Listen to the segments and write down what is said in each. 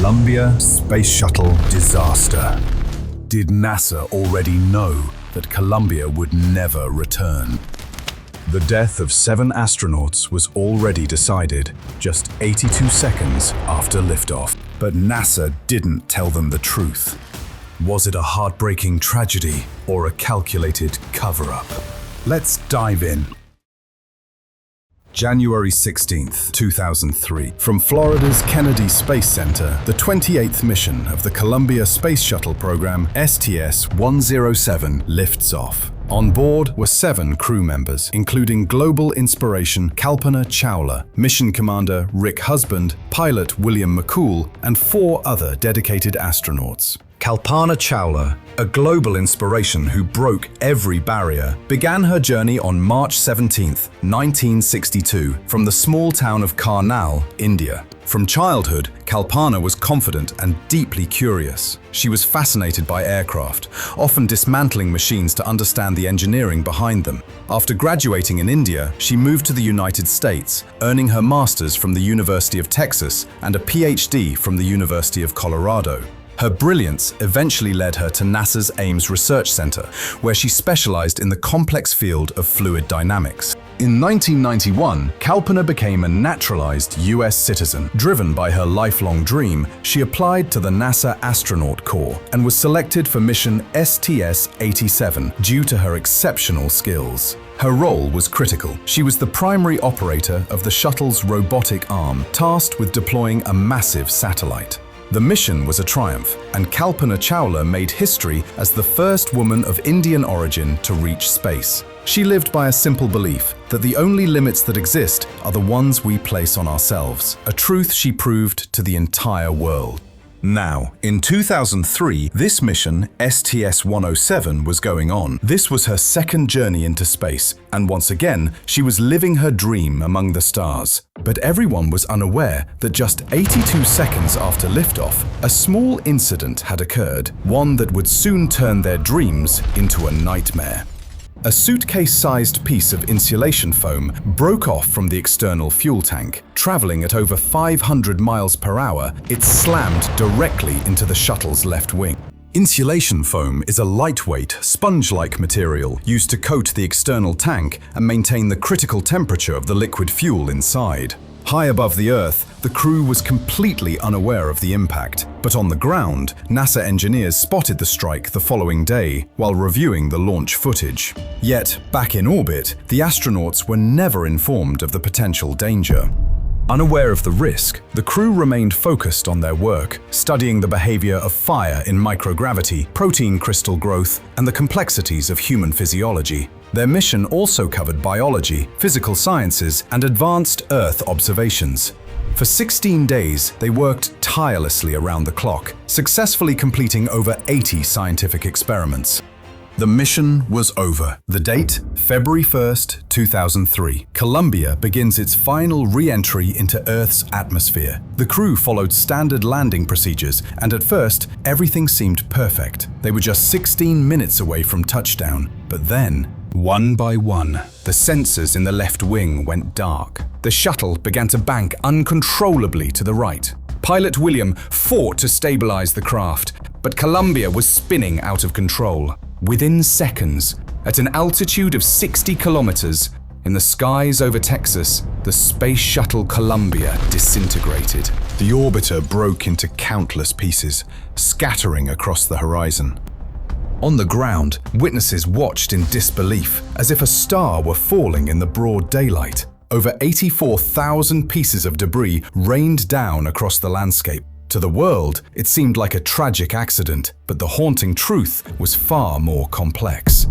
Columbia Space Shuttle disaster. Did NASA already know that Columbia would never return? The death of 7 astronauts was already decided just 82 seconds after liftoff. But NASA didn't tell them the truth. Was it a heartbreaking tragedy or a calculated cover-up? Let's dive in. January 16th, 2003. From Florida's Kennedy Space Center, the 28th mission of the Columbia Space Shuttle program, STS-107, lifts off. On board were 7 crew members, including global inspiration Kalpana Chawla, mission commander Rick Husband, pilot William McCool, and 4 other dedicated astronauts. Kalpana Chawla, a global inspiration who broke every barrier, began her journey on March 17, 1962, from the small town of Karnal, India. From childhood, Kalpana was confident and deeply curious. She was fascinated by aircraft, often dismantling machines to understand the engineering behind them. After graduating in India, she moved to the United States, earning her master's from the University of Texas and a PhD from the University of Colorado. Her brilliance eventually led her to NASA's Ames Research Center, where she specialized in the complex field of fluid dynamics. In 1991, Kalpana became a naturalized US citizen. Driven by her lifelong dream, she applied to the NASA Astronaut Corps and was selected for mission STS-87 due to her exceptional skills. Her role was critical. She was the primary operator of the shuttle's robotic arm, tasked with deploying a massive satellite. The mission was a triumph, and Kalpana Chawla made history as the first woman of Indian origin to reach space. She lived by a simple belief that the only limits that exist are the ones we place on ourselves, a truth she proved to the entire world. Now, in 2003, this mission, STS-107, was going on. This was her second journey into space, and once again, she was living her dream among the stars. But everyone was unaware that just 82 seconds after liftoff, a small incident had occurred, one that would soon turn their dreams into a nightmare. A suitcase-sized piece of insulation foam broke off from the external fuel tank. Traveling at over 500 miles per hour, it slammed directly into the shuttle's left wing. Insulation foam is a lightweight, sponge-like material used to coat the external tank and maintain the critical temperature of the liquid fuel inside. High above the Earth, the crew was completely unaware of the impact, but on the ground, NASA engineers spotted the strike the following day while reviewing the launch footage. Yet, back in orbit, the astronauts were never informed of the potential danger. Unaware of the risk, the crew remained focused on their work, studying the behavior of fire in microgravity, protein crystal growth, and the complexities of human physiology. Their mission also covered biology, physical sciences, and advanced Earth observations. For 16 days, they worked tirelessly around the clock, successfully completing over 80 scientific experiments. The mission was over. The date, February 1st, 2003. Columbia begins its final re-entry into Earth's atmosphere. The crew followed standard landing procedures, and at first, everything seemed perfect. They were just 16 minutes away from touchdown. But then, one by one, the sensors in the left wing went dark. The shuttle began to bank uncontrollably to the right. Pilot William fought to stabilize the craft, but Columbia was spinning out of control. Within seconds, at an altitude of 60 kilometers, in the skies over Texas, the Space Shuttle Columbia disintegrated. The orbiter broke into countless pieces, scattering across the horizon. On the ground, witnesses watched in disbelief, as if a star were falling in the broad daylight. Over 84,000 pieces of debris rained down across the landscape. To the world, it seemed like a tragic accident, but the haunting truth was far more complex.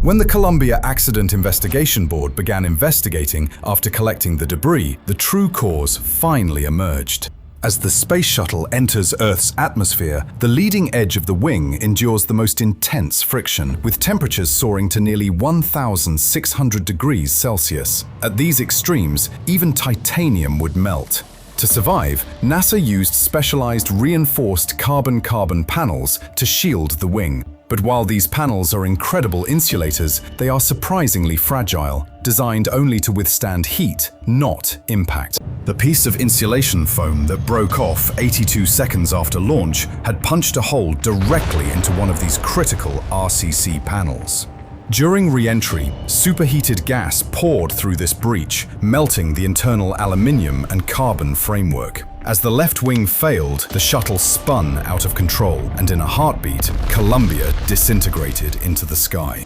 When the Columbia Accident Investigation Board began investigating after collecting the debris, the true cause finally emerged. As the space shuttle enters Earth's atmosphere, the leading edge of the wing endures the most intense friction, with temperatures soaring to nearly 1,600 degrees Celsius. At these extremes, even titanium would melt. To survive, NASA used specialized reinforced carbon-carbon panels to shield the wing. But while these panels are incredible insulators, they are surprisingly fragile, designed only to withstand heat, not impact. The piece of insulation foam that broke off 82 seconds after launch had punched a hole directly into one of these critical RCC panels. During re-entry, superheated gas poured through this breach, melting the internal aluminium and carbon framework. As the left wing failed, the shuttle spun out of control, and in a heartbeat, Columbia disintegrated into the sky.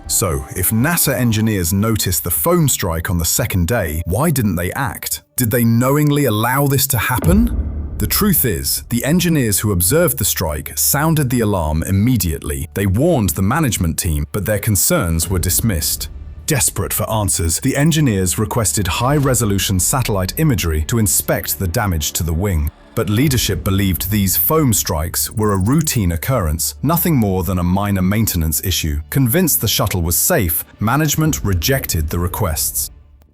So, if NASA engineers noticed the foam strike on the second day, why didn't they act? Did they knowingly allow this to happen? The truth is, the engineers who observed the strike sounded the alarm immediately. They warned the management team, but their concerns were dismissed. Desperate for answers, the engineers requested high-resolution satellite imagery to inspect the damage to the wing. But leadership believed these foam strikes were a routine occurrence, nothing more than a minor maintenance issue. Convinced the shuttle was safe, management rejected the requests.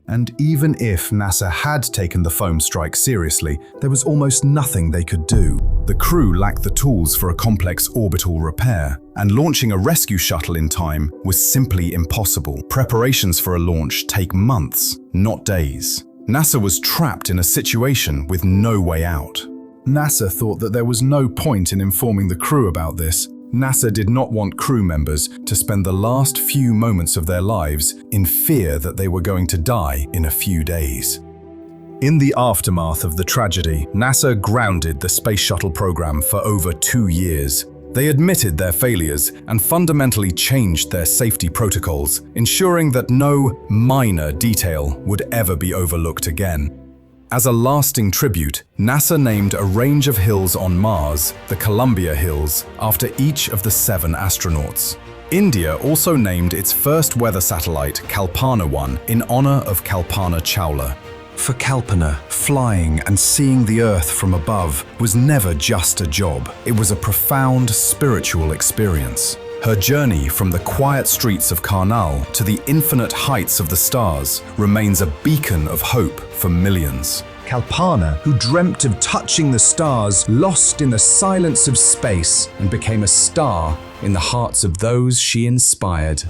And even if NASA had taken the foam strike seriously, there was almost nothing they could do. The crew lacked the tools for a complex orbital repair, and launching a rescue shuttle in time was simply impossible. Preparations for a launch take months, not days. NASA was trapped in a situation with no way out. NASA thought that there was no point in informing the crew about this. NASA did not want crew members to spend the last few moments of their lives in fear that they were going to die in a few days. In the aftermath of the tragedy, NASA grounded the Space Shuttle program for over 2 years. They admitted their failures and fundamentally changed their safety protocols, ensuring that no minor detail would ever be overlooked again. As a lasting tribute, NASA named a range of hills on Mars, the Columbia Hills, after each of the 7 astronauts. India also named its first weather satellite Kalpana 1 in honor of Kalpana Chawla. For Kalpana, flying and seeing the Earth from above was never just a job. It was a profound spiritual experience. Her journey from the quiet streets of Karnal to the infinite heights of the stars remains a beacon of hope for millions. Kalpana, who dreamt of touching the stars, lost in the silence of space and became a star in the hearts of those she inspired.